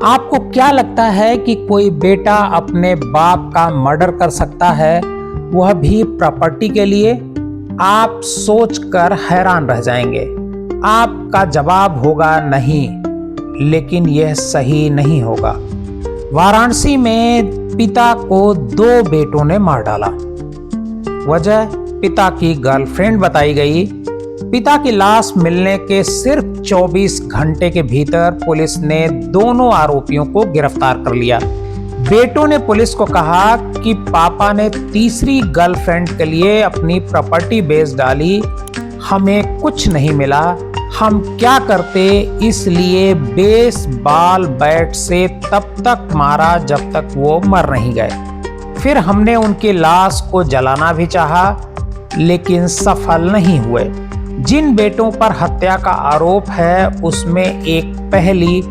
आपको क्या लगता है कि कोई बेटा अपने बाप का मर्डर कर सकता है, वह भी प्रॉपर्टी के लिए? आप सोचकर हैरान रह जाएंगे। आपका जवाब होगा नहीं, लेकिन यह सही नहीं होगा। वाराणसी में पिता को 2 बेटों ने मार डाला। वजह पिता की गर्लफ्रेंड बताई गई। पिता की लाश मिलने के सिर्फ 24 घंटे के भीतर पुलिस ने दोनों आरोपियों को गिरफ्तार कर लिया। बेटों ने पुलिस को कहा कि पापा ने तीसरी गर्लफ्रेंड के लिए अपनी प्रॉपर्टी बेच डाली, हमें कुछ नहीं मिला, हम क्या करते, इसलिए बेसबॉल बैट से तब तक मारा जब तक वो मर नहीं गए। फिर हमने उनकी लाश को जलाना भी चाहा, लेकिन सफल नहीं हुए। जिन बेटों पर हत्या का आरोप है उसमें एक पहली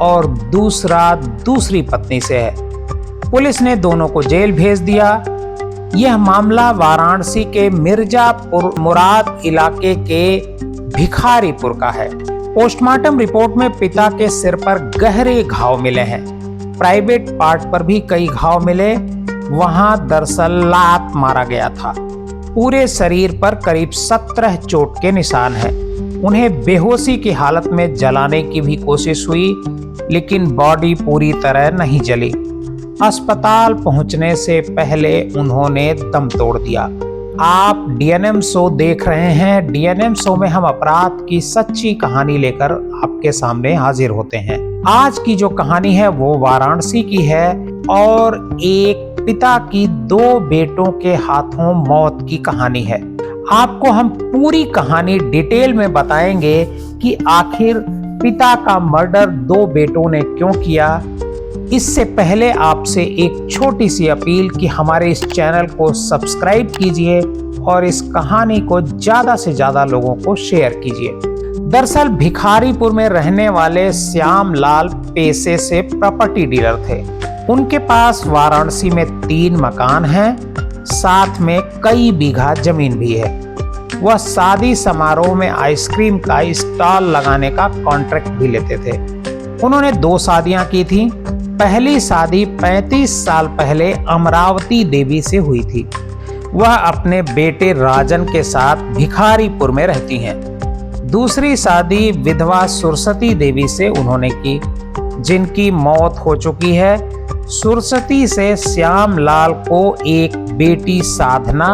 और दूसरा दूसरी पत्नी से है। पुलिस ने दोनों को जेल भेज दिया। यह मामला वाराणसी के मिर्जापुर मुराद इलाके के भिखारीपुर का है। पोस्टमार्टम रिपोर्ट में पिता के सिर पर गहरे घाव मिले हैं। प्राइवेट पार्ट पर भी कई घाव मिले। वहां दरअसल लात मारा गया था। पूरे शरीर पर करीब 17 चोट के निशान हैं। उन्हें बेहोशी की हालत में जलाने की भी कोशिश हुई, लेकिन बॉडी पूरी तरह नहीं जली। अस्पताल पहुंचने से पहले उन्होंने दम तोड़ दिया। आप डीएनएम शो देख रहे हैं। डीएनएम शो में हम अपराध की सच्ची कहानी लेकर आपके सामने हाजिर होते हैं। आज की जो कहानी है वो वाराणसी की है और एक पिता की 2 बेटों के हाथों मौत की कहानी है। आपको हम पूरी कहानी डिटेल में बताएंगे कि आखिर पिता का मर्डर 2 बेटों ने क्यों किया। इससे पहले आपसे एक छोटी सी अपील कि हमारे इस चैनल को सब्सक्राइब कीजिए और इस कहानी को ज्यादा से ज्यादा लोगों को शेयर कीजिए। दरअसल भिखारीपुर में रहने वाले श्याम लाल पेशे से प्रॉपर्टी डीलर थे। उनके पास वाराणसी में 3 मकान हैं, साथ में कई बीघा जमीन भी है। वह शादी समारोह में आइसक्रीम का स्टॉल लगाने का कॉन्ट्रैक्ट भी लेते थे। उन्होंने 2 शादियां की थी। पहली शादी 35 साल पहले अमरावती देवी से हुई थी। वह अपने बेटे राजन के साथ भिखारीपुर में रहती हैं। दूसरी शादी विधवा सुरसती देवी से उन्होंने की, जिनकी मौत हो चुकी है। सुरसती से श्याम लाल को एक बेटी साधना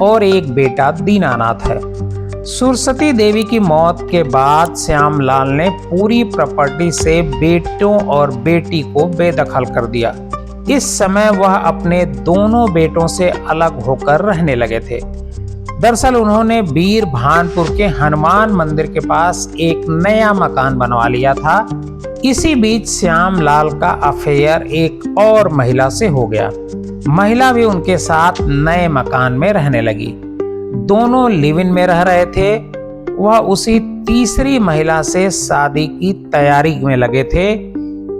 और एक बेटा दीनानाथ है। सुरसती देवी की मौत के बाद श्याम लाल ने पूरी प्रॉपर्टी से बेटों और बेटी को बेदखल कर दिया। इस समय वह अपने दोनों बेटों से अलग होकर रहने लगे थे। दरअसल उन्होंने वीर भानपुर के हनुमान मंदिर के पास एक नया मकान बनवा लिया था। इसी बीच श्याम लाल का अफेयर एक और महिला से हो गया। महिला भी उनके साथ नए मकान में रहने लगी। दोनों लिव इन में रह रहे थे। वह उसी तीसरी महिला से शादी की तैयारी में लगे थे।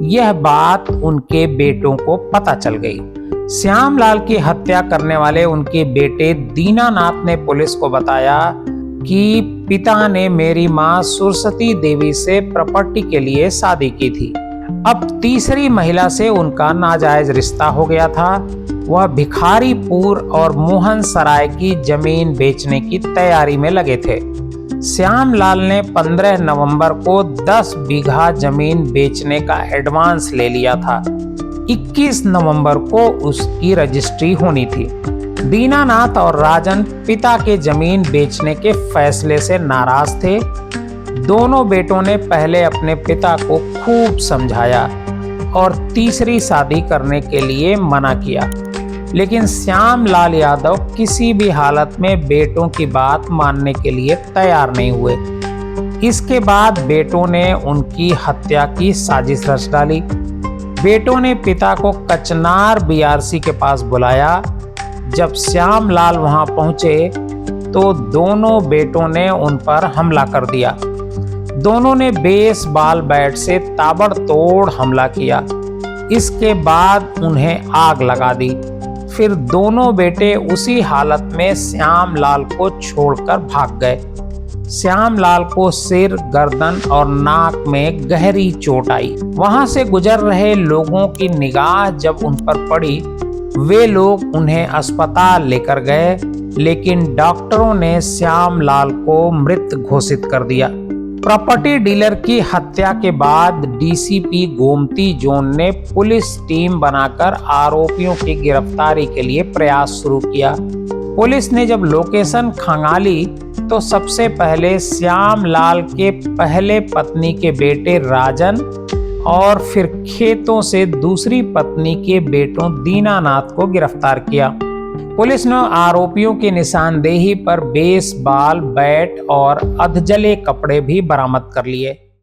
यह बात उनके बेटों को पता चल गई। श्याम लाल की हत्या करने वाले उनके बेटे दीनानाथ ने पुलिस को बताया कि पिता ने मेरी मां सुरसती देवी से प्रॉपर्टी के लिए शादी की थी। अब तीसरी महिला से उनका नाजायज रिश्ता हो गया था। वह भिखारीपुर और मोहन सराय की जमीन बेचने की तैयारी में लगे थे। श्याम लाल ने 15 नवंबर को 10 बीघा जमीन बेचने का एडवांस ले लिया था। 21 नवंबर को उसकी रजिस्ट्री होनी थी। दीनानाथ और राजन पिता के जमीन बेचने के फैसले से नाराज थे। दोनों बेटों ने पहले अपने पिता को खूब समझाया और तीसरी शादी करने के लिए मना किया, लेकिन श्याम लाल यादव किसी भी हालत में बेटों की बात मानने के लिए तैयार नहीं हुए। इसके बाद बेटों ने उनकी हत्या की साजिश रच डाली। बेटों ने पिता को कचनार बीआरसी के पास बुलाया। जब श्याम लाल वहां पहुंचे तो दोनों बेटों ने उन पर हमला कर दिया। दोनों ने बेसबॉल बैट से ताबड़तोड़ हमला किया। इसके बाद उन्हें आग लगा दी। फिर दोनों बेटे उसी हालत में श्याम लाल को छोड़कर भाग गए। श्यामलाल को सिर, गर्दन और नाक में गहरी चोट आई। वहां से गुजर रहे लोगों की निगाह जब उन पर पड़ी, वे लोग उन्हें अस्पताल लेकर गए, लेकिन डॉक्टरों ने श्यामलाल को मृत घोषित कर दिया। प्रॉपर्टी डीलर की हत्या के बाद डीसीपी गोमती जोन ने पुलिस टीम बनाकर आरोपियों की गिरफ्तारी के लिए प्रयास शुरू किया। पुलिस ने जब लोकेशन खंगाली तो सबसे पहले श्यामलाल के पहले पत्नी के बेटे राजन और फिर खेतों से दूसरी पत्नी के बेटों दीनानाथ को गिरफ्तार किया। पुलिस ने आरोपियों की निशानदेही पर बेसबॉल बैट और अधजले कपड़े भी बरामद कर लिए।